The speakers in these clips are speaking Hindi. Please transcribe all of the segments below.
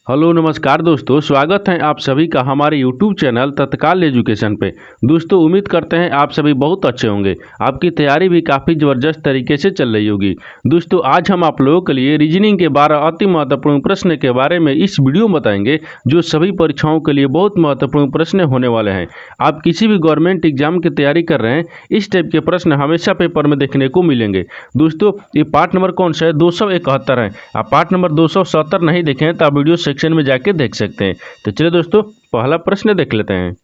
हेलो नमस्कार दोस्तों, स्वागत है आप सभी का हमारे यूट्यूब चैनल तत्काल एजुकेशन पे। दोस्तों उम्मीद करते हैं आप सभी बहुत अच्छे होंगे। आपकी तैयारी भी काफ़ी ज़बरदस्त तरीके से चल रही होगी। दोस्तों आज हम आप लोगों के लिए रीजनिंग के 12 अति महत्वपूर्ण प्रश्न के बारे में इस वीडियो में बताएंगे, जो सभी परीक्षाओं के लिए बहुत महत्वपूर्ण प्रश्न होने वाले हैं। आप किसी भी गवर्नमेंट एग्जाम की तैयारी कर रहे हैं, इस टाइप के प्रश्न हमेशा पेपर में देखने को मिलेंगे। दोस्तों ये पार्ट नंबर कौन सा है? 271 है। आप पार्ट नंबर 270 नहीं देखें तो आप वीडियो सेक्शन में जाके देख सकते हैं। तो चलिए दोस्तों पहला प्रश्न देख लेते हैं।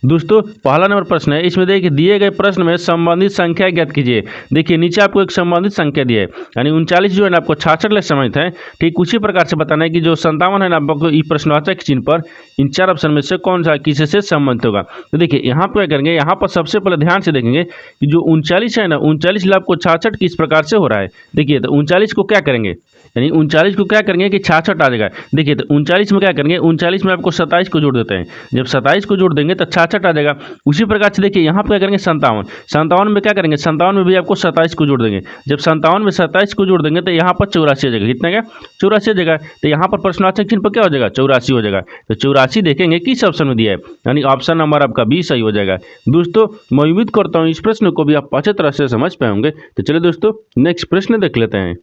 दोस्तों पहला नंबर प्रश्न है, इसमें देखिए दिए गए प्रश्न में संबंधित संख्या ज्ञात कीजिए। देखिए नीचे आपको एक संबंधित संख्या दी है, यानी 39 जो है ना आपको 66 ले संबंधित है। ठीक उसी प्रकार से बताना है कि जो 57 है ना आपको ये प्रश्नवाचक चिन्ह पर इन चार ऑप्शन में से कौन सा किसी से संबंधित होगा। तो देखिए यहाँ पर क्या करेंगे, यहाँ पर सबसे पहले ध्यान से देखेंगे कि जो 39 है ना 39 लाभ को 66 किस प्रकार से हो रहा है। देखिए तो 39 को क्या करेंगे, यानी 39 को क्या करेंगे कि 66 आ जाएगा। देखिए तो 39 में क्या करेंगे, 39 में आपको 27 को जोड़ देते हैं। जब 27 को जोड़ देंगे तो 66 आ जाएगा। उसी प्रकार से देखिए यहाँ पर क्या करेंगे 57 में क्या करेंगे, 57 में भी आपको 27 को जोड़ देंगे। जब 57 में 27 को जोड़ देंगे तो यहाँ पर 84 आ जाएगा। कितना क्या 84 आ जाएगा। तो यहाँ पर प्रश्नवाचक चिन्ह पर क्या हो जाएगा 84 हो जाएगा। तो 84 देखेंगे किस ऑप्शन में दिया है, यानी ऑप्शन नंबर आपका 20 सही हो जाएगा। दोस्तों मैं उम्मीद करता हूँ इस प्रश्न को भी आप अच्छे तरह से समझ पाएंगे। तो चलिए दोस्तों नेक्स्ट प्रश्न देख लेते हैं।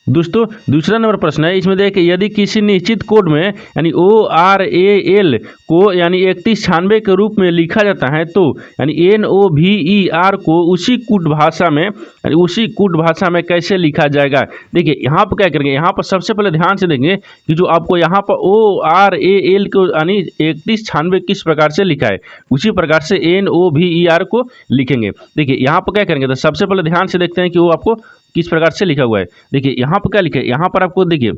दोस्तों दूसरा नंबर प्रश्न है, इसमें देखिए यदि किसी निश्चित कोड में यानी ORAL को यानी 3196 के रूप में लिखा जाता है तो यानी NOVER को उसी कूट भाषा में कैसे लिखा जाएगा। देखिए यहाँ पर क्या करेंगे, यहाँ पर सबसे पहले ध्यान से देखेंगे कि जो आपको यहाँ पर ORAL को यानी 3196 किस प्रकार से लिखा है, उसी प्रकार से NOVER को लिखेंगे। देखिए यहाँ पर क्या करेंगे, तो सबसे पहले ध्यान से देखते हैं कि वो आपको किस प्रकार से लिखा हुआ है। देखिए यहाँ पर क्या लिखा है, यहाँ पर आपको देखिए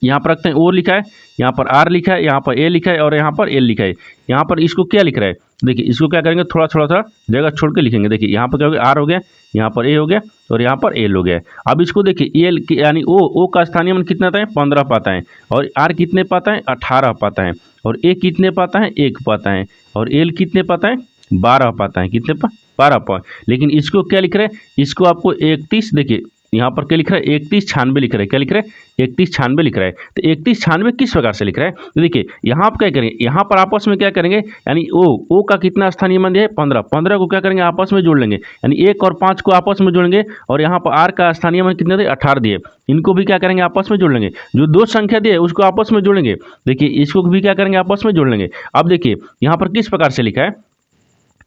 यहाँ पर रखते हैं O लिखा है, यहाँ पर R लिखा है, यहाँ पर A लिखा है और यहाँ पर L लिखा है। यहाँ पर इसको क्या लिख रहा है, देखिए इसको क्या करेंगे थोड़ा थोड़ा जगह छोड़ के लिखेंगे। देखिए यहाँ पर क्या हो गया R हो गया, यहाँ पर A हो गया और यहाँ पर L हो गया। अब इसको देखिए L यानी O का स्थानीय मान कितना आता है 15 पाता है, और R कितने पाता है 18 पाता है, और A कितने पाता है 1 पाता है, और L कितने पाता है 12 पाता है। कितने पर 12 पर। लेकिन इसको क्या लिख रहे हैं, इसको आपको 31 देखिए यहाँ पर क्या लिख रहा है 3196 लिख रहा है। क्या लिख रहा है 3196 लिख रहा है। तो 3196 किस प्रकार से लिख रहा है, तो देखिए यहाँ पर क्या करेंगे, यहाँ पर आपस में क्या करेंगे, यानी O का कितना स्थानीय मान दिया है 15 को क्या करेंगे आपस में जोड़ लेंगे, यानी 1 और 5 को आपस में जोड़ेंगे, और यहाँ पर R का स्थानीय मान कितने दिए 18 दिए, इनको भी क्या करेंगे आपस में जोड़ लेंगे। जो दो संख्या दिए उसको आपस में जोड़ेंगे। देखिए इसको भी क्या करेंगे आपस में जोड़ लेंगे। अब देखिए यहाँ पर किस प्रकार से लिखा है,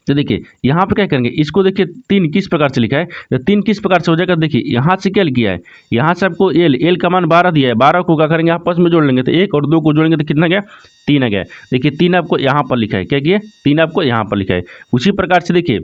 तो देखिए यहाँ पर क्या करेंगे, इसको देखिए 3 किस प्रकार से लिखा है, तो 3 किस प्रकार से हो जाएगा। देखिए यहाँ से क्या किया है, यहाँ से आपको L का मान 12 दिया है, 12 को क्या करेंगे आपस में जोड़ लेंगे, तो 1 और 2 को जोड़ेंगे तो कितना गया 3 आ गया। देखिए 3 आपको यहाँ पर लिखा है, क्या किया 3 आपको यहाँ पर लिखा है। उसी प्रकार से देखिए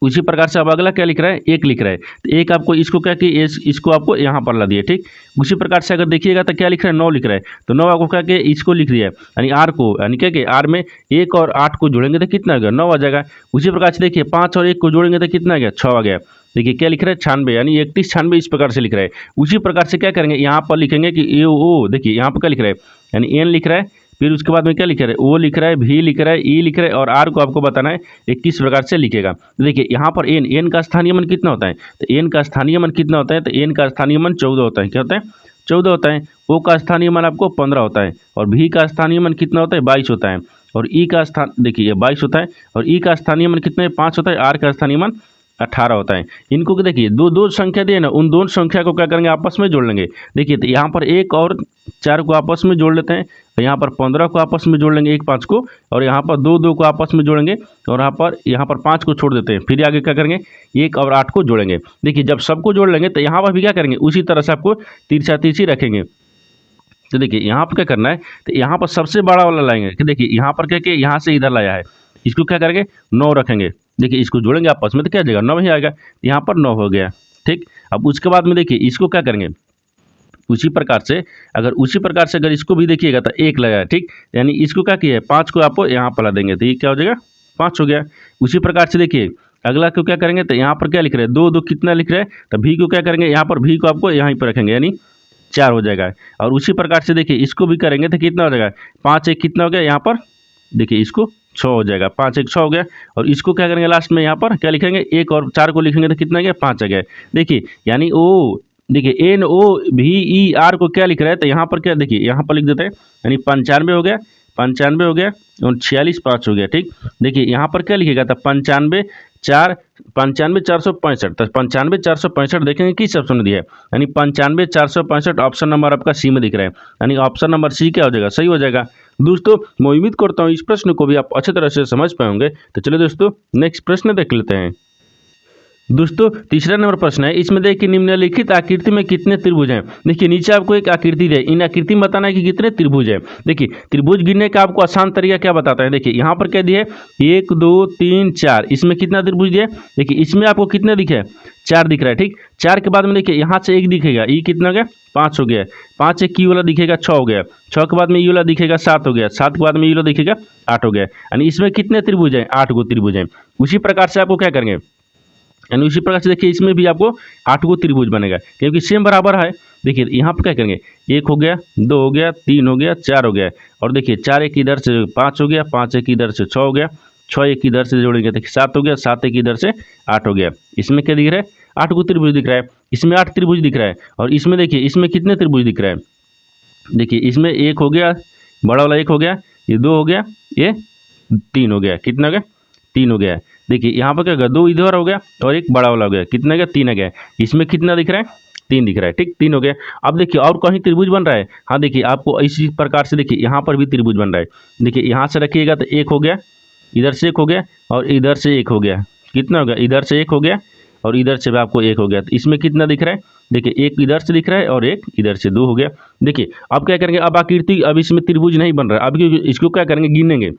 उसी प्रकार से अब अगला क्या लिख रहा है 1 लिख रहा है, तो 1 आपको इसको क्या कि इसको आपको यहाँ पर ला दिया। ठीक उसी प्रकार से अगर देखिएगा तो क्या लिख रहा है 9 लिख रहा है, तो 9 आपको क्या कि इसको लिख दिया है, यानी R को यानी क्या कि R में 1 और 8 को जोड़ेंगे तो कितना आ गया 9 आ जाएगा। उसी प्रकार से देखिए 5 और 1 को जोड़ेंगे तो कितना आ गया 6 आ गया। देखिए क्या लिख रहा है 96 यानी 3196 इस प्रकार से लिख रहा है। उसी प्रकार से क्या करेंगे, यहाँ पर लिखेंगे कि O देखिए यहाँ पर क्या लिख रहा है, यानी N लिख रहा है, फिर उसके बाद में क्या लिख रहा है O लिख रहा है, V लिख रहा है, E लिख रहा है, और R को आपको बताना है ये किस प्रकार से लिखेगा। तो देखिए यहाँ पर N का स्थानीय मान कितना होता है, तो N का स्थानीय मान कितना होता है, तो N का स्थानीय मान 14 होता है। क्या होता है 14 होता है। O का स्थानीय मान आपको 15 होता है, और V का स्थानीय मान कितना होता है 22 होता है, और E का स्थान देखिए ये 22 होता है, और E का स्थानीय मान कितना है 5 होता है, R का स्थानीय मान 18 होता है। इनको देखिए दो संख्या दिए ना, उन दोनों संख्या को क्या करेंगे आपस में जोड़ लेंगे। देखिए तो यहाँ पर 1 और 4 को आपस में जोड़ लेते हैं, तो यहाँ पर 15 को आपस में जोड़ लेंगे 1 5 को, और यहाँ पर 2 को आपस में जोड़ेंगे, और यहाँ पर 5 को छोड़ देते हैं। फिर आगे क्या करेंगे 1 और 8 को जोड़ेंगे। देखिए जब सबको जोड़ लेंगे तो यहाँ पर भी क्या करेंगे उसी तरह से आपको तिरछा तिरछी रखेंगे। तो देखिए यहाँ पर क्या करना है, तो यहाँ पर सबसे बड़ा वाला लाएंगे कि देखिए यहाँ पर क्या कि यहाँ से इधर लाया है, इसको क्या करेंगे 9 रखेंगे। देखिए इसको जोड़ेंगे आपस में तो क्या जाएगा 9 ही आएगा, यहाँ पर 9 हो गया। ठीक अब उसके बाद में देखिए इसको क्या करेंगे उसी प्रकार से अगर इसको भी देखिएगा तो 1 लगाया। ठीक यानी इसको क्या किया है 5 को आपको यहाँ पर ला देंगे, तो ये क्या हो जाएगा 5 हो गया। उसी प्रकार से देखिए अगला को क्या करेंगे, तो यहाँ पर क्या लिख रहे हैं 2 कितना लिख रहे हैं, तो V को क्या करेंगे यहाँ पर V को आपको यहाँ पर रखेंगे, यानी 4 हो जाएगा। और उसी प्रकार से देखिए इसको भी करेंगे तो कितना हो जाएगा 5 1 कितना हो गया, यहाँ पर देखिए इसको 6 हो जाएगा, 5 1 6 हो गया। और इसको क्या करेंगे लास्ट में यहाँ पर क्या लिखेंगे 1 और 4 को लिखेंगे तो कितना गया 5 आ गया। देखिए यानी देखिए NOVER को क्या लिख रहा है, तो यहाँ पर क्या देखिए यहाँ पर लिख देते हैं, यानी 95 हो गया, 95 हो गया और 46 5 हो गया। ठीक, देखिए यहाँ पर क्या लिखेगा, तो 95 465, तो 95 465 देखेंगे किस ऑप्शन में दिया है, यानी 95 465 ऑप्शन नंबर आपका सी में दिख रहा है, यानी ऑप्शन नंबर सी क्या हो जाएगा, सही हो जाएगा। दोस्तों मैं उम्मीद करता हूँ इस प्रश्न को भी आप अच्छे तरह से समझ पाएंगे। तो चलिए दोस्तों नेक्स्ट प्रश्न देख लेते हैं। दोस्तों तीसरा नंबर प्रश्न है, इसमें देखिए निम्नलिखित आकृति में कितने त्रिभुज हैं। देखिए नीचे आपको एक आकृति दी है, इन आकृति में बताना है कि कितने त्रिभुज है। देखिए त्रिभुज गिनने का आपको आसान तरीका क्या बताता है, देखिए यहाँ पर क्या दिया है 1 2 3 4, इसमें कितना त्रिभुज दिया है, देखिए इसमें आपको कितने दिखे हैं, 4 दिख रहा है। ठीक, 4 के बाद में देखिए यहाँ से एक दिखेगा, ये कितना हो गया 5 हो गया, 5 एक की वाला दिखेगा 6 हो गया, 6 के बाद में ये वाला दिखेगा 7 हो गया, 7 के बाद में ये वाला दिखेगा 8 हो गया, यानी इसमें कितने त्रिभुज हैं, 8 गो त्रिभुज हैं। उसी प्रकार से आपको क्या करेंगे, यानी उसी प्रकार से देखिए इसमें भी आपको 8 गो त्रिभुज बनेगा, क्योंकि सेम बराबर है। देखिए यहाँ पर क्या करेंगे, 1 हो गया, 2 हो गया, 3 हो गया, 4 हो गया, और देखिए 4 एक इधर से 5 हो गया, 5 एक इधर से 6 हो गया, 6 एक इधर से जोड़ेंगे देखिए 7 हो गया, 7 एक इधर से 8 हो गया। इसमें क्या दिख रहा है, 8 गो त्रिभुज दिख रहा है, इसमें 8 त्रिभुज दिख रहा है, और इसमें देखिए इसमें कितने त्रिभुज दिख रहा है, देखिए इसमें 1 हो गया, बड़ा वाला 1 हो गया, ये 2 हो गया, ये 3 हो गया, कितना हो गया 3 हो गया। देखिए यहाँ पर क्या होगा, 2 इधर हो गया और एक बड़ा वाला हो गया, कितना गया 3 आ गया, इसमें कितना दिख रहा है 3 दिख रहा है। ठीक, 3 हो गया। अब देखिए और कहीं त्रिभुज बन रहा है, हाँ देखिए आपको इसी प्रकार से देखिए यहाँ पर भी त्रिभुज बन रहा है। देखिए यहाँ से रखिएगा तो 1 हो गया, इधर से 1 हो गया और इधर से 1 हो गया, कितना हो गया, इधर से 1 हो गया और इधर से भी आपको 1 हो गया, तो इसमें कितना दिख रहा है, देखिए एक इधर से दिख रहा है और एक इधर से 2 हो गया। देखिए अब क्या करेंगे, अब आकृति अब इसमें त्रिभुज नहीं बन रहा है, अब इसको क्या करेंगे, गिनेंगे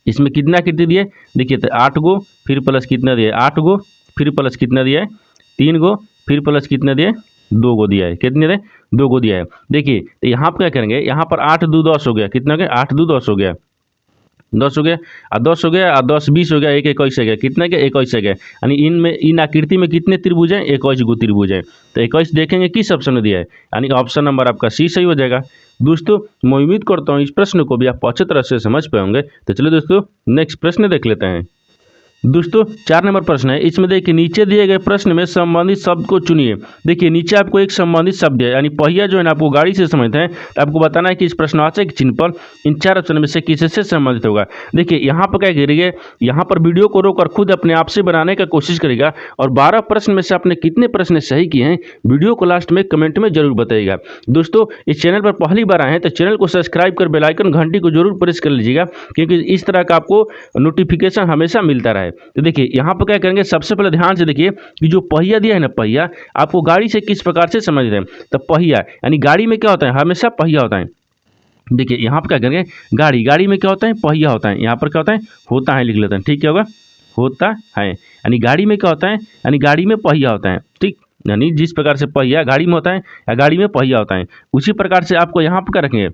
इसमें कितना आकृति दिए, देखिए तो 8 गो, फिर प्लस कितना दिया 8 गो, फिर प्लस कितना दिया है 3 गो, फिर प्लस कितना दिया है 2 गो दिया है, कितने दे 2 गो दिया है। देखिए तो यहाँ पर क्या करेंगे, यहाँ पर 8 2 10 हो गया, कितना हो गया 8 2 10 हो गया, 10 हो गया और 10 हो गया और 10 20 हो गया, एक 21 हो गया, कितना गया 21 हो गया, यानी इनमें इन आकृति में कितने त्रिभुज हैं, 21 गो त्रिभुज है। तो 21 देखेंगे किस ऑप्शन में दिया है, यानी ऑप्शन नंबर आपका सी सही हो जाएगा। दोस्तों मैं उम्मीद करता हूँ इस प्रश्न को भी आप अच्छे तरह से समझ पाएंगे। तो चलिए दोस्तों नेक्स्ट प्रश्न देख लेते हैं। दोस्तों 4 नंबर प्रश्न है, इसमें देखिए नीचे दिए गए प्रश्न में संबंधित शब्द को चुनिए। देखिए नीचे आपको एक संबंधित शब्द है, यानी पहिया जो है ना आपको गाड़ी से समझते हैं, तो आपको बताना है कि इस प्रश्नवाचक चिन्ह पर इन 4 ऑप्शन में से किससे संबंधित होगा। देखिए यहाँ पर क्या करिए, यहाँ पर वीडियो को रोककर खुद अपने आप से बनाने का कोशिश करेगा और 12 प्रश्न में से आपने कितने प्रश्न सही किए हैं वीडियो को लास्ट में कमेंट में जरूर बताइएगा। दोस्तों इस चैनल पर पहली बार आए हैं तो चैनल को सब्सक्राइब कर बेल आइकन घंटी को जरूर प्रेस कर लीजिएगा, क्योंकि इस तरह का आपको नोटिफिकेशन हमेशा मिलता रहे। तो देखिए यहाँ पर क्या करेंगे, सबसे पहले ध्यान से देखिए कि जो पहिया दिया है ना, पहिया आपको गाड़ी से किस प्रकार से समझ रहे हैं। तो पहिया यानी गाड़ी में क्या होता है, हमेशा पहिया होता है। देखिए यहाँ पर क्या करेंगे, गाड़ी में क्या होता है, पहिया होता है, यहाँ पर क्या होता है लिख लेते हैं। ठीक, क्या होगा होता है, यानी गाड़ी में क्या होता है, यानी गाड़ी में पहिया होता है। ठीक, यानी जिस प्रकार से पहिया गाड़ी में होता है या गाड़ी में पहिया होता है, उसी प्रकार से आपको यहाँ पर क्या रखेंगे,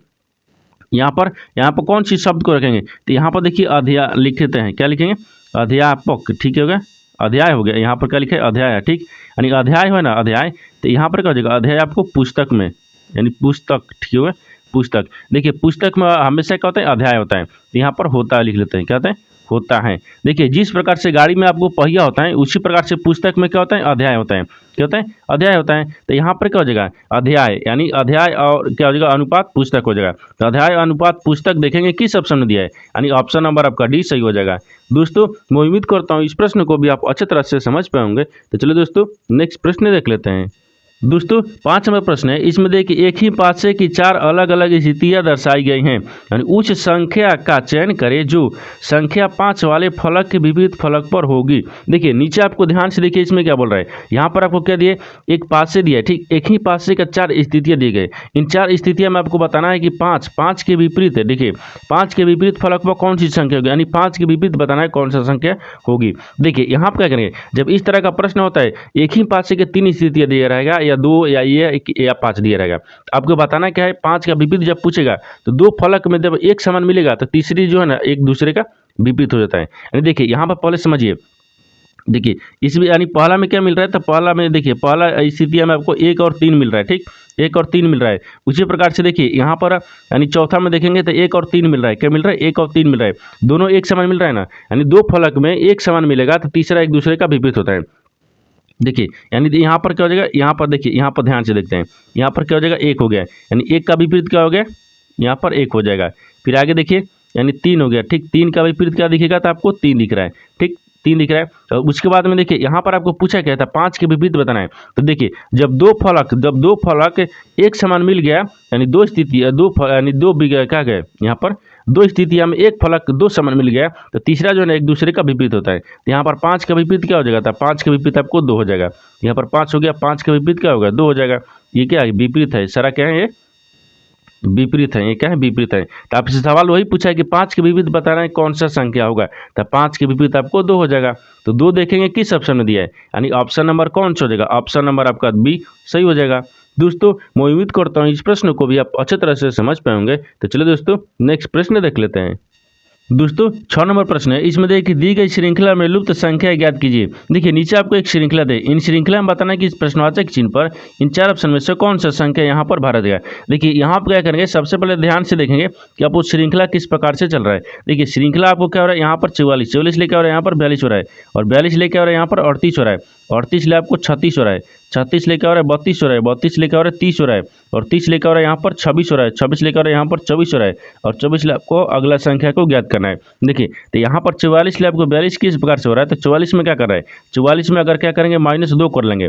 यहाँ पर कौन सी शब्द को रखेंगे, तो यहाँ पर देखिए अध्याय लिख लेते हैं, क्या लिखेंगे अध्यापक। ठीक है, अध्याय हो गया, यहाँ पर क्या लिखा है अध्याय है। ठीक, यानी अध्याय है ना अध्याय, तो यहाँ पर क्या हो जाएगा अध्याय आपको पुस्तक में, यानी पुस्तक। ठीक है, पुस्तक। देखिए पुस्तक में हमेशा क्या होता है अध्याय होता है, तो यहाँ पर होता है लिख लेते हैं, क्या होता है होता है। देखिए जिस प्रकार से गाड़ी में आपको पहिया होता है, उसी प्रकार से पुस्तक में क्या होता है अध्याय होता है, क्या होता है अध्याय होता है। तो यहाँ पर क्या हो जाएगा अध्याय, यानी अध्याय और क्या हो जाएगा अनुपात पुस्तक हो जाएगा। तो अध्याय अनुपात पुस्तक देखेंगे किस ऑप्शन में दिया है, यानी ऑप्शन नंबर आपका डी सही हो जाएगा। दोस्तों मैं उम्मीद करता हूँ इस प्रश्न को भी आप अच्छे तरह से समझ पाएंगे। तो चलो दोस्तों नेक्स्ट प्रश्न देख लेते हैं। दोस्तों 5 नंबर प्रश्न है, इसमें देखिए एक ही पासे की 4 अलग अलग स्थितियां दर्शाई गई हैं, यानी उच्च संख्या का चयन करें जो संख्या 5 वाले फलक के विपरीत फलक पर होगी। देखिए नीचे आपको ध्यान से देखिए इसमें क्या बोल रहा है, यहाँ पर आपको क्या दिए एक पासे दिया है। ठीक, एक ही पासे का 4 स्थितियां दी गई, इन 4 स्थितियां में आपको बताना है कि 5 के विपरीत है। देखिए 5 के विपरीत फलक पर कौन सी संख्या होगी, यानी 5 के विपरीत बताना है कौन सा संख्या होगी। देखिए यहाँ पर क्या करेंगे, जब इस तरह का प्रश्न होता है एक ही पासे के 3 स्थितियां दिया रहेगा या 2 या ये या 5 दिया रहेगा, आपको बताना क्या है 5 का विपरीत जब पूछेगा तो 2 फलक में जब एक समान मिलेगा तो तीसरी जो है ना एक दूसरे का विपरीत हो जाता है। यानी देखिए यहाँ पर पहले समझिए, देखिए इसमें यानी पहला में क्या मिल रहा है, तो पहला में देखिए पहला स्थितियां में आपको 1 और 3 मिल रहा है। ठीक, 1 और 3 मिल रहा है। उसी प्रकार से देखिए यहाँ पर यानी चौथा में देखेंगे तो 1 और 3 मिल रहा है, क्या मिल रहा है 1 और 3 मिल रहा है, दोनों एक समान मिल रहा है ना, यानी 2 फलक में एक समान मिलेगा तो तीसरा एक दूसरे का विपरीत होता है। देखिए यानी यहाँ पर क्या हो जाएगा, यहाँ पर देखिए, यहाँ पर ध्यान से देखते हैं, यहाँ पर क्या हो जाएगा, एक हो गया, यानी एक का विपरीत क्या हो गया, यहाँ पर एक हो जाएगा। फिर आगे देखिए, यानी तीन हो गया, ठीक, तीन का विपरीत क्या दिखेगा, तो आपको तीन दिख रहा है, ठीक, तीन दिख रहा है। और उसके बाद में देखिए यहाँ पर आपको पूछा क्या था, पाँच के विपरीत बताना है। तो देखिए जब दो फलक एक समान मिल गया, यानी दो स्थिति यानी क्या गए यहाँ पर दो स्थितियां में एक फलक दो समान मिल गया, तो तीसरा जो है ना एक दूसरे का विपरीत होता है। तो यहाँ पर पाँच का विपरीत क्या हो जाएगा था, पाँच का विपरीत आपको दो हो जाएगा। यहाँ पर पाँच हो गया, पाँच का विपरीत क्या होगा, दो हो जाएगा। ये क्या है, विपरीत है, सारा क्या है ये विपरीत है, ये क्या है विपरीत है। तो आपसे सवाल वही पूछा है कि पाँच के विपरीत बताना है कौन सा संख्या होगा, तो पाँच के विपरीत आपको दो हो जाएगा। तो दो देखेंगे किस ऑप्शन में दिया है, यानी ऑप्शन नंबर कौन सा हो जाएगा, ऑप्शन नंबर आपका बी सही हो जाएगा। दोस्तों मैं उम्मीद करता हूँ इस प्रश्न को भी आप अच्छे तरह से समझ पाएंगे। तो चलिए दोस्तों नेक्स्ट प्रश्न देख लेते हैं। दोस्तों 6 नंबर प्रश्न है, इसमें देखिए दी गई श्रृंखला में लुप्त संख्या ज्ञात कीजिए। देखिए नीचे आपको एक श्रृंखला दे, इन श्रृंखला में बताना है कि इस प्रश्नवाचक चिन्ह पर इन चार ऑप्शन में से कौन सा संख्या यहाँ पर भरा देगा। देखिए यहाँ पर क्या करेंगे, सबसे पहले ध्यान से देखेंगे कि आपको श्रृंखला किस प्रकार से चल रहा है। देखिए श्रृंखला आपको क्या हो रहा है, यहाँ पर 44 लेके आ रहा है, यहाँ पर 42 हो रहा है, और 42 लेके आ रहा है, यहाँ पर 38 हो रहा है, 38 ले आपको 36 हो रहा है, 36 लेके आ रहा है 32 हो रहा है, 32 लेके आ रहा है 30 हो रहा है, और 30 लेके आ रहा है यहाँ पर 26 हो रहा है, 26 लेके आ रहा है यहाँ पर 24 हो रहा है, और 24 ले आपको अगला संख्या को ज्ञात करना है। देखिए तो यहाँ पर 44 ले आपको 42 किस प्रकार से हो रहा है, तो 44 में क्या कर रहा है, 44 में अगर क्या करेंगे -2 कर लेंगे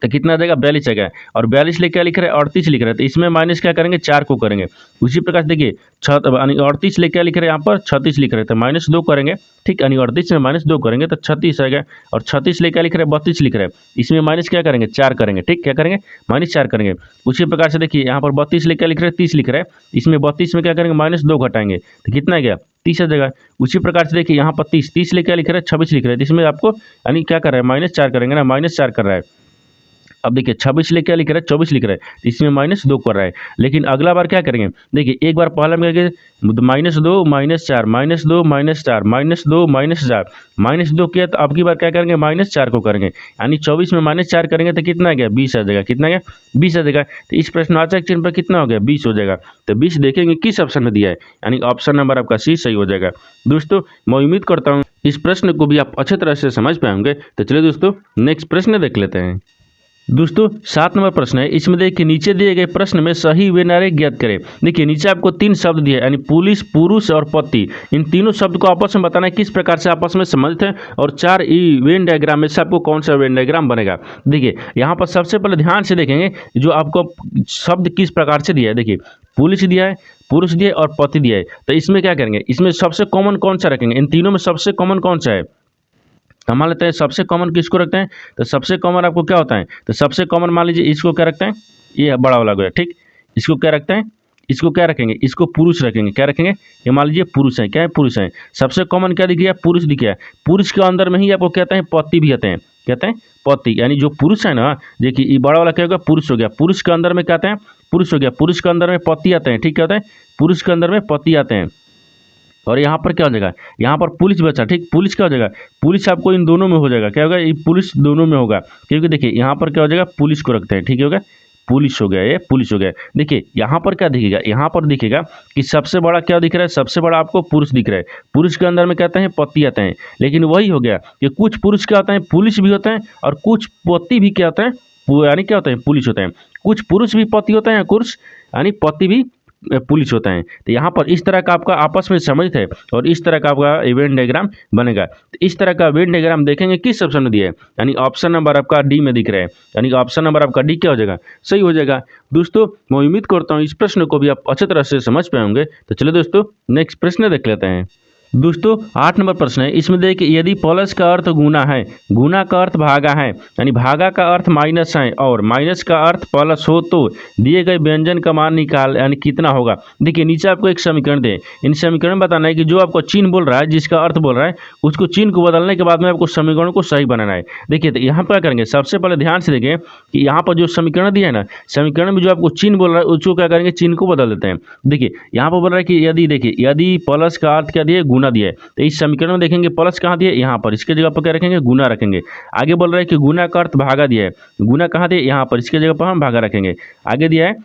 तो कितना आ जाएगा, 42 आएगा। और 42 ले क्या लिख रहा है, 38 लिख रहा है, तो इसमें माइनस क्या करेंगे, 4 को करेंगे। उसी प्रकार से देखिए 38 ले क्या लिख रहे हैं, यहाँ पर 36 लिख रहे हैं, तो -2 करेंगे, ठीक, यानी 38 में -2 करेंगे तो 36 आएगा। और 36 ले क्या लिख रहे हैं, 32 लिख रहे हैं, इसमें माइनस क्या करेंगे, 4 करेंगे, ठीक, क्या करेंगे, -4 करेंगे। उसी प्रकार से देखिए यहाँ पर 32 ले क्या लिख रहे हैं, 30 लिख रहे हैं, इसमें 32 में क्या करेंगे, -2 घटाएंगे तो कितना गया, 30 आ जाएगा। उसी प्रकार से देखिए यहाँ पर 30 ले क्या लिख रहे हैं, 26 लिख रहे हैं, इसमें आपको यानी क्या कर रहा है, -4 करेंगे ना, -4 कर रहा है। अब देखिए 26 ले क्या लिख रहा है, 24 लिख रहा है, इसमें -2 कर रहा है। लेकिन अगला बार क्या करेंगे, देखिए एक बार पहला में करके -2 -4 -2 -4 -2 -4 किया, तो अब की बार क्या करेंगे, -4 को करेंगे, यानी 24 में -4 करेंगे तो कितना आ गया, 20 आ जाएगा, कितना गया, 20 आ जाएगा। तो इस प्रश्नवाचक चिन्ह पर कितना हो गया, 20 हो जाएगा। तो 20 देखेंगे किस ऑप्शन में दिया है, यानी ऑप्शन नंबर आपका सी सही हो जाएगा। दोस्तों मैं उम्मीद करता हूँ इस प्रश्न को भी आप अच्छे तरह से समझ पाएंगे। तो चलिए दोस्तों नेक्स्ट प्रश्न देख लेते हैं। दोस्तों 7 नंबर प्रश्न है, इसमें देखिए नीचे दिए गए प्रश्न में सही वे नारे ज्ञात करें। देखिए नीचे आपको 3 शब्द दिए, यानी पुलिस, पुरुष और पति, इन तीनों शब्द को आपस में बताना है किस प्रकार से आपस में संबंधित है, और 4 वेन डायग्राम में से आपको कौन सा वेन डायग्राम बनेगा। देखिए यहाँ पर सबसे पहले ध्यान से देखेंगे जो आपको शब्द किस प्रकार से दिया है। देखिए पुलिस दिया है, पुरुष दिया है और पति दिया है, तो इसमें क्या करेंगे, इसमें सबसे कॉमन कौन सा रखेंगे, इन तीनों में सबसे कॉमन कौन सा है, हम मान लेते हैं सबसे कॉमन किसको रखते हैं, तो सबसे कॉमन आपको क्या होता है, तो सबसे कॉमन मान लीजिए इसको क्या रखते हैं, ये बड़ा वाला गया, ठीक, इसको क्या रखते हैं, इसको क्या रखेंगे, इसको पुरुष रखेंगे, क्या रखेंगे, ये मान लीजिए पुरुष है, क्या है, पुरुष है। सबसे कॉमन क्या दिख गया, पुरुष दिख गया। पुरुष के अंदर में ही आपको कहते हैं पति भी कहते हैं, कहते हैं पति, यानी जो पुरुष है ना, देखिए ये बड़ा वाला क्या होगा, पुरुष हो गया, पुरुष के अंदर में कहते हैं पुरुष हो गया, पुरुष के अंदर में पति आते हैं, ठीक, क्या होता है, पुरुष के अंदर में पति आते हैं। और यहाँ पर क्या हो जाएगा, यहाँ पर पुलिस बचा, ठीक, पुलिस क्या हो जाएगा, पुलिस आपको इन दोनों में हो जाएगा, क्या होगा, ये पुलिस दोनों में होगा, क्योंकि देखिए यहाँ पर क्या हो जाएगा, पुलिस को रखते हैं, ठीक होगा, पुलिस हो गया, ये पुलिस हो गया। देखिए यहाँ पर क्या दिखेगा, यहाँ पर दिखेगा कि सबसे बड़ा क्या दिख रहा है, सबसे बड़ा आपको पुरुष दिख रहा है, पुरुष के अंदर में कहते हैं पति आते हैं। लेकिन वही हो गया कि कुछ पुरुष क्या होते हैं, पुलिस भी होते हैं, और कुछ पति भी क्या होते हैं, यानी क्या होते हैं, पुलिस होते हैं। कुछ पुरुष भी पति होते हैं, कुछ यानी पति भी पुलिस होता है। तो यहाँ पर इस तरह का आपका आपस में संबंधित है, और इस तरह का आपका इवेंट डायग्राम बनेगा। तो इस तरह का इवेंट डायग्राम देखेंगे किस ऑप्शन में दिया है, यानी ऑप्शन नंबर आपका डी में दिख रहा है, यानी ऑप्शन नंबर आपका डी क्या हो जाएगा, सही हो जाएगा। दोस्तों मैं उम्मीद करता हूँ इस प्रश्न को भी आप अच्छे तरह से समझ पाएंगे। तो चलिए दोस्तों नेक्स्ट प्रश्न देख लेते हैं। दोस्तों 8 नंबर प्रश्न है, इसमें देखिए यदि प्लस का अर्थ गुना है, गुना का अर्थ भागा है, यानी भागा का अर्थ माइनस है, और माइनस का अर्थ प्लस हो, तो दिए गए व्यंजन का मान निकाल, यानी कितना होगा। देखिए नीचे आपको एक समीकरण दे, इन समीकरण में बताना है कि जो आपको चिन्ह बोल रहा है, जिसका अर्थ बोल रहा है, उसको चिन्ह को बदलने के बाद में आपको समीकरण को सही बनाना है। देखिए तो यहाँ पर क्या करेंगे, सबसे पहले ध्यान से देखें कि यहाँ पर जो समीकरण दिया है ना, समीकरण में जो आपको चिन्ह बोल रहा है उसको क्या करेंगे, चिन्ह को बदल देते हैं। देखिए यहाँ पर बोल रहा है कि यदि, देखिए यदि प्लस का अर्थ क्या दिया, गुना दिया है, तो इस समीकरण में देखेंगे प्लस कहाँ दिया, यहाँ पर, इसके जगह पर क्या रखेंगे, गुना रखेंगे। आगे बोल रहा है कि गुना का अर्थ भागा दिया है, गुना कहाँ दिया, यहाँ पर, इसके जगह पर हम भागा रखेंगे। आगे दिया है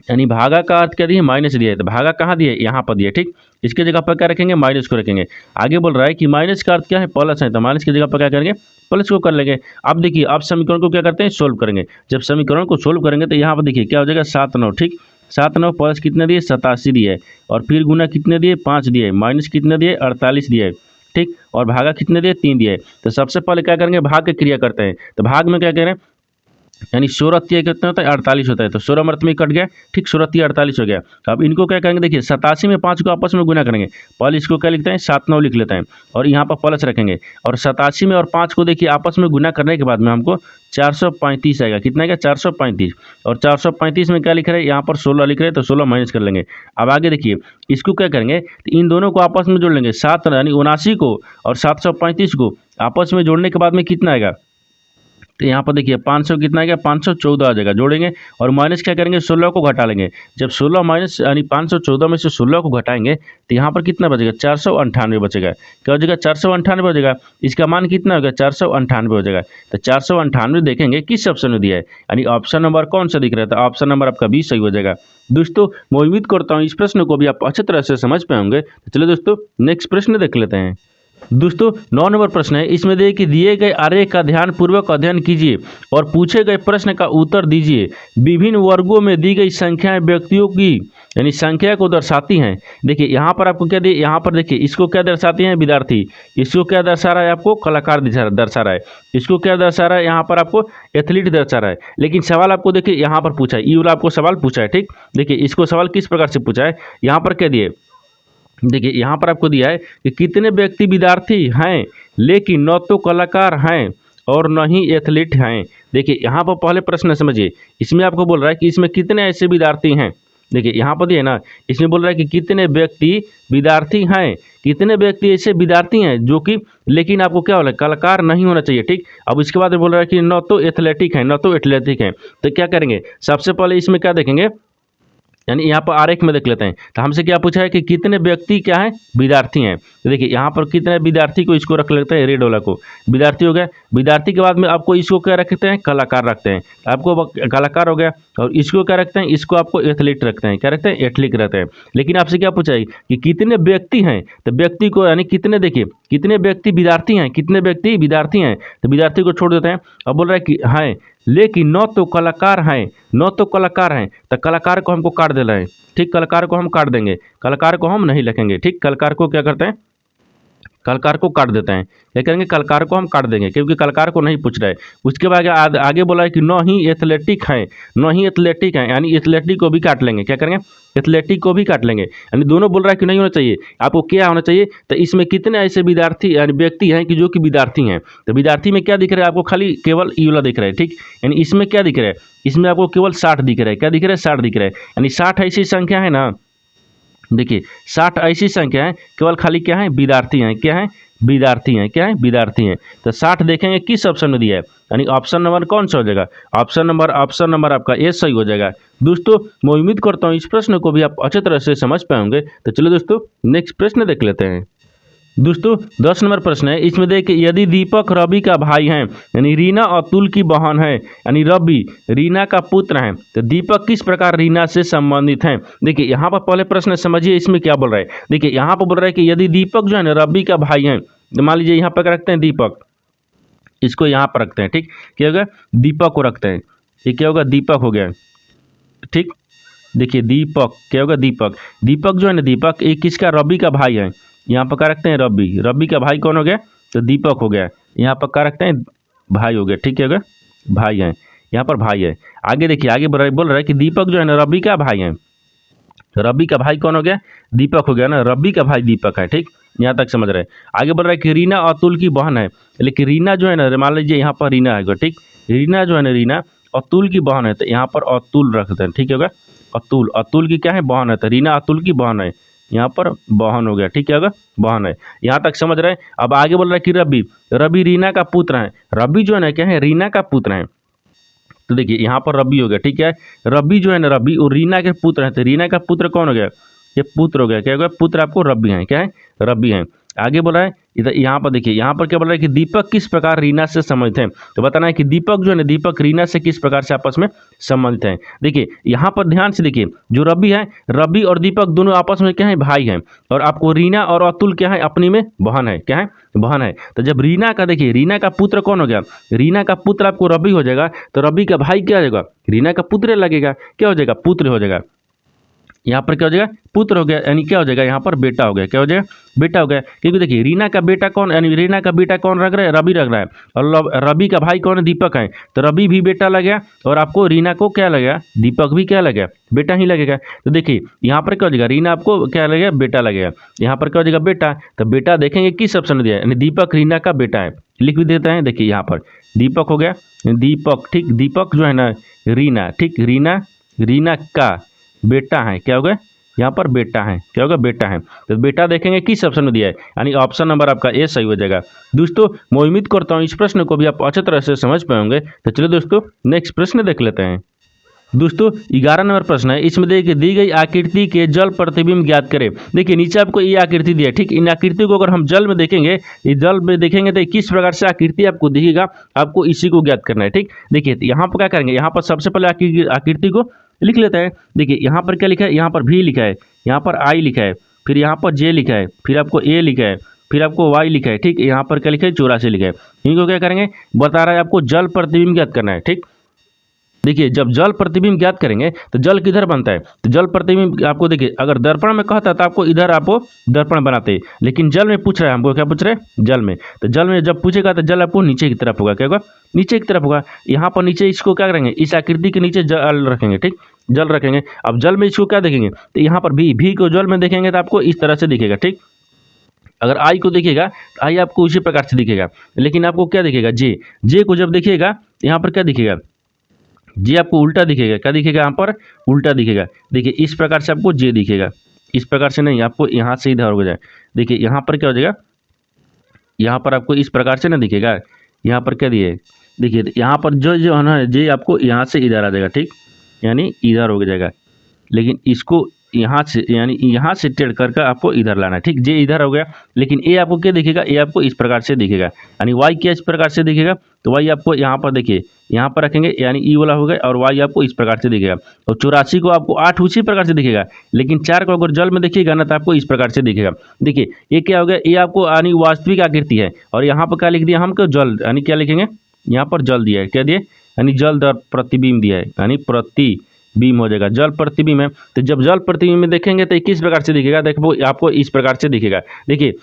यानी भागा का अर्थ क्या दिया, माइनस दिया है, तो भागा कहाँ दिया है, यहाँ पर दिया है। ठीक, इसके जगह पर क्या रखेंगे, माइनस को रखेंगे। आगे बोल रहा है कि माइनस का अर्थ क्या है, प्लस है, तो माइनस की जगह पर क्या करेंगे, प्लस को कर लेंगे। अब देखिए, अब समीकरण को क्या करते हैं, सोल्व करेंगे। जब समीकरण को सोल्व करेंगे तो यहाँ पर देखिए क्या हो जाएगा, 7 9। ठीक, 7 9 प्लस कितने दिए, 87 दिए है, और फिर गुना कितने दिए, 5 दिए, माइनस कितने दिए, 48 दिए। ठीक, और भागा कितने दिए, 3 दिए। तो सबसे पहले क्या करेंगे, भाग की क्रिया करते हैं। तो भाग में क्या करें, यानी 16 कितना होता है, 48 होता है, तो 16 मर्त में कट गया। ठीक, 16 48 हो गया। अब इनको क्या करेंगे, देखिए 87 में 5 को आपस में गुना करेंगे। पहले इसको क्या लिखते हैं, 7 9 लिख लेते हैं, और यहाँ पर प्लस रखेंगे। और 87 में और 5 को देखिए आपस में गुना करने के बाद में हमको 435 आएगा। कितना आएगा, 435। और 435 में क्या लिख रहे हैं, यहाँ पर 16 लिख रहे हैं, तो 16 माइनस कर लेंगे। अब आगे देखिए, इसको क्या करेंगे, तो इन दोनों को आपस में जोड़ लेंगे। 7 यानी 79 को और 735 को आपस में जोड़ने के बाद में कितना आएगा, तो यहाँ पर देखिए 500 कितना आएगा, 514 आ जाएगा। जोड़ेंगे और माइनस क्या करेंगे, 16 को घटा लेंगे। जब 16 माइनस यानी 514 में से 16 को घटाएंगे तो यहाँ पर कितना बचेगा, 498 बचेगा। क्या हो जाएगा, 498 हो जाएगा। इसका मान कितना होगा, 498 हो जाएगा। तो 498 देखेंगे किस ऑप्शन में दिया है, यानी ऑप्शन नंबर कौन सा दिख रहा है, तो ऑप्शन नंबर आपका 20 सही हो जाएगा। दोस्तों मैं उम्मीद करता हूँ इस प्रश्न को भी आप अच्छी तरह से समझ पाएंगे। तो चलिए दोस्तों नेक्स्ट प्रश्न देख लेते हैं। दोस्तों 9 नंबर प्रश्न है, इसमें देखिए कि दिए गए आरेख का ध्यानपूर्वक अध्ययन कीजिए और पूछे गए प्रश्न का उत्तर दीजिए। विभिन्न वर्गों में दी गई संख्याएं व्यक्तियों की यानी संख्या को दर्शाती हैं। देखिए यहाँ पर आपको क्या दिए, यहाँ पर देखिए इसको क्या दर्शाती हैं, विद्यार्थी। इसको क्या दर्शा रहा है, आपको कलाकार दर्शा रहा है। इसको क्या दर्शा रहा है, यहाँ पर आपको एथलीट दर्शा रहा है। लेकिन सवाल आपको देखिए यहाँ पर पूछा है, ये वाला आपको सवाल पूछा है। ठीक, देखिए इसको सवाल किस प्रकार से पूछा है, यहाँ पर क्या दिए, देखिए यहाँ पर आपको दिया है कि कितने व्यक्ति विद्यार्थी हैं लेकिन न तो कलाकार हैं और न ही एथलीट हैं। देखिए यहाँ पर पहले प्रश्न समझिए, इसमें आपको बोल रहा है कि इसमें कितने ऐसे विद्यार्थी हैं। देखिए यहाँ पर दिए ना, इसमें बोल रहा है कि कितने व्यक्ति विद्यार्थी हैं, कितने व्यक्ति ऐसे विद्यार्थी हैं जो कि, लेकिन आपको क्या बोला, कलाकार नहीं होना चाहिए। ठीक, अब इसके बाद बोल रहा है कि न तो एथलेटिक हैं, न तो एथलेटिक हैं। तो क्या करेंगे, सबसे पहले इसमें क्या देखेंगे, यानी यहाँ पर आरेख में देख लेते हैं। तो हमसे क्या पूछा है कि कितने व्यक्ति क्या है, विद्यार्थी हैं। तो देखिए यहाँ पर कितने विद्यार्थी को इसको रख लेते हैं, रेड वाला को विद्यार्थी हो गया। विद्यार्थी के बाद में आपको इसको क्या रखते हैं, कलाकार रखते हैं। तो आपको कलाकार हो गया, और इसको क्या रखते हैं, इसको आपको एथलीट रखते हैं। क्या रखते हैं, एथलीट रहते हैं। लेकिन आपसे क्या पूछा है कि कितने व्यक्ति हैं, तो व्यक्ति को यानी कितने, देखिए कितने व्यक्ति विद्यार्थी हैं, कितने व्यक्ति विद्यार्थी हैं, तो विद्यार्थी को छोड़ देते हैं। अब बोल रहा है कि हैं लेकिन न तो कलाकार हैं, न तो कलाकार हैं, तो कलाकार को हमको काट देना है। ठीक, कलाकार को हम काट देंगे, कलाकार को हम नहीं लिखेंगे। ठीक, कलाकार को क्या करते हैं, कलाकार को काट देते हैं। क्या करेंगे, कलाकार को हम काट देंगे क्योंकि कलाकार को नहीं पूछ रहा है। उसके बाद आगे बोला है कि न ही एथलेटिक है, न ही एथलेटिक है, यानी एथलेटिक को भी काट लेंगे। क्या करेंगे, एथलेटिक को भी काट लेंगे। यानी दोनों बोल रहा है कि नहीं होना चाहिए, आपको क्या होना चाहिए, तो इसमें कितने ऐसे विद्यार्थी यानी व्यक्ति हैं कि जो कि विद्यार्थी हैं। तो विद्यार्थी में क्या दिख रहा है आपको, खाली केवल ई वाला दिख रहा है। ठीक, यानी इसमें क्या दिख रहा है, इसमें आपको केवल 60 दिख रहा है। क्या दिख रहा है, 60 दिख रहा है। यानी 60 ऐसी संख्या है ना, देखिए 60 ऐसी संख्या है, केवल खाली क्या है, विद्यार्थी हैं। क्या है, विद्यार्थी हैं। क्या है, विद्यार्थी हैं। तो 60 देखेंगे किस ऑप्शन में दिया है, यानी ऑप्शन नंबर कौन सा हो जाएगा, ऑप्शन नंबर आपका ए सही हो जाएगा। दोस्तों मैं उम्मीद करता हूँ इस प्रश्न को भी आप अच्छी तरह से समझ पाएंगे। तो चलो दोस्तों नेक्स्ट प्रश्न देख लेते हैं। दोस्तों 10 नंबर प्रश्न है, इसमें देखिए यदि दीपक रवि का भाई है, यानी रीना अतुल की बहन है, यानी रवि रीना का पुत्र है, तो दीपक किस प्रकार रीना से संबंधित हैं। देखिए यहाँ पर पहले प्रश्न समझिए, इसमें क्या बोल रहा है। देखिए यहाँ पर बोल रहा है कि यदि दीपक जो है ना रवि का भाई है, तो मान लीजिए यहाँ पर रखते हैं दीपक, इसको यहाँ पर रखते हैं। ठीक, क्या होगा, दीपक को रखते हैं। ये क्या होगा, दीपक हो गया। ठीक, देखिए दीपक क्या होगा, दीपक जो है ना, दीपक एक किसका, रवि का भाई है। यहाँ पर क्या रखते हैं, रवि का भाई कौन हो गया, तो दीपक हो गया। यहाँ पर क्या रखते हैं, भाई हो गया। ठीक है, भाई है, यहाँ पर भाई है। आगे देखिए, आगे बोल रहा है कि दीपक जो है ना रवि का भाई है, रवि का भाई कौन हो गया, दीपक हो गया ना, रवि का भाई दीपक है। ठीक, यहाँ तक समझ रहे हैं। आगे बोल रहा है कि रीना अतुल की बहन है, लेकिन रीना जो है ना, मान लीजिए यहाँ पर रीना है। ठीक, रीना जो है ना, रीना अतुल की बहन है, तो यहाँ पर अतुल रखते हैं। ठीक है, अतुल की क्या है, बहन है, तो रीना अतुल की बहन है, यहाँ पर बहन हो गया। ठीक है, बहन है। यहाँ तक समझ रहे हैं। अब आगे बोल रहा है कि रवि रीना का पुत्र है, रवि जो है ना क्या है, रीना का पुत्र है। तो देखिए यहाँ पर रवि हो गया। ठीक है, रवि जो है ना, रवि और रीना के पुत्र हैं, तो रीना का पुत्र कौन हो गया, ये पुत्र हो गया। क्या हो गया, पुत्र आपको रवि हैं। क्या है, रवि हैं। आगे बोल रहा है इधर यहाँ पर देखिए, यहाँ पर क्या बोल रहा है कि दीपक किस प्रकार रीना से संबंधित हैं। तो बताना है कि दीपक जो है ना, दीपक रीना से किस प्रकार से आपस में संबंधित हैं। देखिए यहाँ पर ध्यान से देखिए, जो रवि है, रवि और दीपक दोनों आपस में क्या है, भाई हैं। और आपको रीना और अतुल क्या है, अपनी में बहन है, क्या है, बहन है। तो जब रीना का देखिए, रीना का पुत्र कौन हो गया, रीना का पुत्र आपको रवि हो जाएगा, तो रवि का भाई क्या हो जाएगा, रीना का पुत्र लगेगा, क्या हो जाएगा, पुत्र हो जाएगा। यहाँ पर क्या हो जाएगा, पुत्र हो गया, यानी क्या हो जाएगा, यहाँ पर बेटा हो गया, क्या हो जाएगा, बेटा हो गया। क्योंकि देखिए रीना का बेटा कौन, यानी रीना का बेटा कौन लग रहा है, रवि लग रहा है, और रवि का भाई कौन है, दीपक है। तो रवि भी बेटा लगेगा, और आपको रीना को क्या लगेगा, दीपक भी क्या लगेगा, बेटा ही लगेगा। तो देखिए यहाँ पर क्या हो जाएगा, रीना आपको क्या लगेगा, बेटा लगेगा। यहाँ पर क्या हो जाएगा, बेटा। तो बेटा देखेंगे किस ऑप्शन में दिया है, यानी दीपक रीना का बेटा है, लिख भी देते हैं। देखिए यहाँ पर दीपक हो गया, दीपक, ठीक, दीपक जो है ना, रीना, ठीक, रीना, रीना का बेटा है, क्या होगा, यहाँ पर बेटा है, क्या होगा, बेटा है। तो बेटा देखेंगे किस ऑप्शन में दिया है, यानी ऑप्शन नंबर आपका ए सही हो जाएगा। दोस्तों मैं उम्मीद करता हूँ इस प्रश्न को भी आप अच्छी तरह से समझ पाएंगे। तो चलिए दोस्तों नेक्स्ट प्रश्न देख लेते हैं। दोस्तों 11 नंबर प्रश्न है, इसमें देखिए दी गई आकृति के जल प्रतिबिंब ज्ञात करें। देखिए नीचे आपको ये आकृति दिया है, ठीक, इन आकृति को अगर हम जल में देखेंगे, इस जल में देखेंगे तो किस प्रकार से आकृति आपको दिखेगा, आपको इसी को ज्ञात करना है। ठीक, देखिए यहाँ पर क्या करेंगे, यहाँ पर सबसे पहले आकृति को लिख लेते हैं। देखिए यहाँ पर क्या लिखा है, यहाँ पर भी लिखा है, यहाँ पर आई लिखा है, फिर यहाँ पर जे लिखा है, फिर आपको ए लिखा है, फिर आपको वाई लिखा है। ठीक, यहाँ पर क्या लिखा है, 84 लिखा है। इनको क्या करेंगे, बता रहा है आपको जल प्रतिबिंब ज्ञात करना है। ठीक, देखिए जब जल प्रतिबिंब ज्ञात करेंगे तो जल किधर बनता है, तो जल प्रतिबिंब आपको देखिए, अगर दर्पण में कहता तो आपको इधर आपको दर्पण बनाते हैं, लेकिन जल में पूछ रहा है हमको, क्या पूछ रहे हैं, जल में। तो जल में जब पूछेगा तो जल आपको नीचे की तरफ होगा, क्या होगा, नीचे की तरफ होगा। यहाँ पर नीचे इसको क्या करेंगे, इस आकृति के नीचे जल रखेंगे। ठीक, जल रखेंगे। अब जल में इसको क्या देखेंगे, तो यहाँ पर भी को जल में देखेंगे तो आपको इस तरह से दिखेगा। ठीक, अगर आई को देखिएगा तो आई आपको उसी प्रकार से दिखेगा, लेकिन आपको क्या दिखेगा, जे को जब देखिएगा यहाँ पर क्या दिखेगा, जे आपको उल्टा दिखेगा, क्या दिखेगा, यहाँ पर उल्टा दिखेगा। देखिए इस प्रकार से आपको जे दिखेगा, इस प्रकार से नहीं, आपको यहाँ से इधर हो जाए। देखिए यहाँ पर क्या हो जाएगा, यहाँ पर आपको इस प्रकार से ना दिखेगा, यहाँ पर क्या दिए, देखिए यहाँ पर जो जो है ना, जे आपको यहाँ से इधर आ जाएगा। ठीक, यानी इधर हो जाएगा, लेकिन इसको यहाँ से, यानी यहाँ से टेढ़ करके आपको इधर लाना है। ठीक, जे इधर हो गया, लेकिन ए आपको क्या दिखेगा, ए आपको इस प्रकार से दिखेगा, यानी वाई क्या इस प्रकार से दिखेगा। तो वाई आपको यहाँ पर देखिए, यहाँ पर रखेंगे, यानी ई वाला हो गया, और वाई आपको इस प्रकार से दिखेगा। और 84 को आपको 8 उसी प्रकार से दिखेगा, लेकिन 4 को अगर जल में देखिएगा ना तो आपको इस प्रकार से दिखेगा। देखिए ये क्या हो गया, ये आपको यानी वास्तविक आकृति है, और यहाँ पर क्या लिख दिया हमको, जल, यानी क्या लिखेंगे, यहाँ पर जल दिया है, क्या दिए, यानी जल दर प्रतिबिंब दिया है, यानी प्रतिबिंब हो जाएगा, जल प्रतिबिंब है। तो जब जल प्रतिबिंब में देखेंगे तो किस प्रकार से दिखेगा, देखो आपको इस प्रकार से दिखेगा। देखिए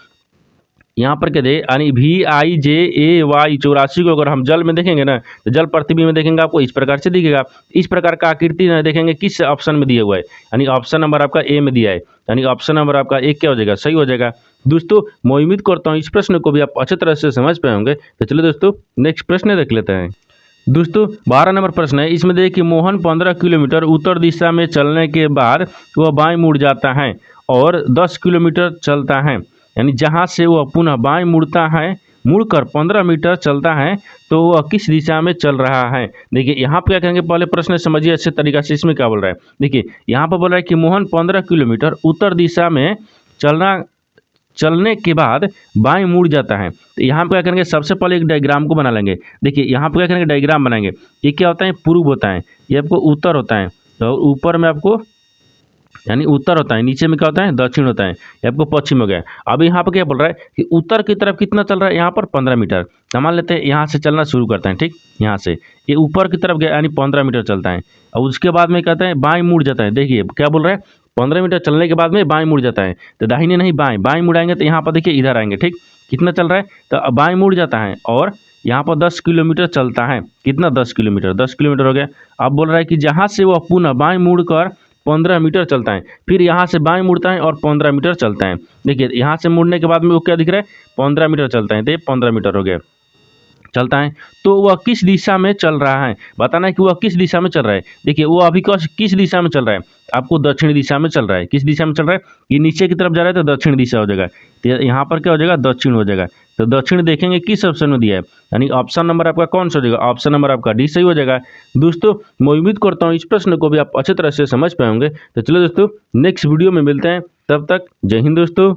यहाँ पर क्या दे, यानी भी आई जे ए वाई 84 को अगर हम जल में देखेंगे ना तो जल प्रतिबिंब में देखेंगे आपको इस प्रकार से दिखेगा। इस प्रकार का आकृति ना देखेंगे किस ऑप्शन में दिया हुआ है, यानी ऑप्शन नंबर आपका ए में दिया है, यानी ऑप्शन नंबर आपका एक क्या हो जाएगा, सही हो जाएगा। दोस्तों मैं उम्मीद करता हूँ इस प्रश्न को भी आप अच्छी तरह से समझ पाए होंगे। तो चलिए दोस्तों नेक्स्ट प्रश्न देख लेते हैं। दोस्तों 12 नंबर प्रश्न है, इसमें देखिए मोहन 15 किलोमीटर उत्तर दिशा में चलने के बाद वह बाएं मुड़ जाता है और 10 किलोमीटर चलता है, यानी जहाँ से वह पुनः बाएं मुड़ता है, मुड़कर 15 मीटर चलता है, तो वह किस दिशा में चल रहा है। देखिए यहाँ पे क्या कहेंगे, पहले प्रश्न समझिए अच्छे तरीक़ा से, इसमें क्या बोल रहा है। देखिए यहाँ पर बोल रहा है कि मोहन 15 किलोमीटर उत्तर दिशा में चलने के बाद बाएं मुड़ जाता है। तो यहाँ पे क्या करेंगे, सबसे पहले एक डायग्राम को बना लेंगे। देखिए यहाँ पे क्या करेंगे, डायग्राम बनाएंगे। ये क्या होता है, पूर्व होता है, ये आपको उत्तर होता है, तो ऊपर में आपको यानी उत्तर होता है, नीचे में क्या होता है, दक्षिण होता है, ये आपको पश्चिम हो गया। अब यहाँ पर क्या बोल रहा है कि उत्तर की तरफ कितना चल रहा है, यहाँ पर 15 मीटर। मान लेते हैं यहाँ से चलना शुरू करते हैं। ठीक, यहाँ से ये ऊपर की तरफ गया, यानी 15 मीटर चलता है, और उसके बाद में कहते हैं बाएं मुड़ जाता है। देखिए क्या बोल रहा है, 15 मीटर चलने के बाद में बाएं मुड़ जाता है, तो दाहिने नहीं बाएं मुड़ाएंगे तो यहाँ पर देखिए इधर आएंगे। ठीक, कितना चल रहा है, तो बाएं मुड़ जाता है, और यहाँ पर 10 किलोमीटर चलता है। कितना, 10 किलोमीटर, 10 किलोमीटर हो गया। अब बोल रहा है कि जहाँ से वह पुनः बाएं मुड़कर 15 मीटर चलता है, फिर यहाँ से बाएं मुड़ता है और 15 मीटर चलता है। देखिए यहाँ से मुड़ने के बाद में वो क्या दिख रहा है, 15 मीटर चलता है, तो ये 15 मीटर हो गया, चलता है। तो वह किस दिशा में चल रहा है, बताना है कि वह किस दिशा में चल रहा है। देखिए वो अभी किस दिशा में चल रहा है, आपको दक्षिण दिशा में चल रहा है। किस दिशा में चल रहा है, ये नीचे की तरफ जा रहा है तो दक्षिण दिशा हो जाएगा, तो यहाँ पर क्या हो जाएगा, दक्षिण हो जाएगा। तो दक्षिण देखेंगे किस ऑप्शन में दिया है, यानी ऑप्शन नंबर आपका कौन सा हो जाएगा, ऑप्शन नंबर आपका डी सही हो जाएगा। दोस्तों मैं उम्मीद करता हूँ इस प्रश्न को भी आप अच्छी तरह से समझ पाएंगे। तो चलो दोस्तों नेक्स्ट वीडियो में मिलते हैं, तब तक जय हिंद दोस्तों।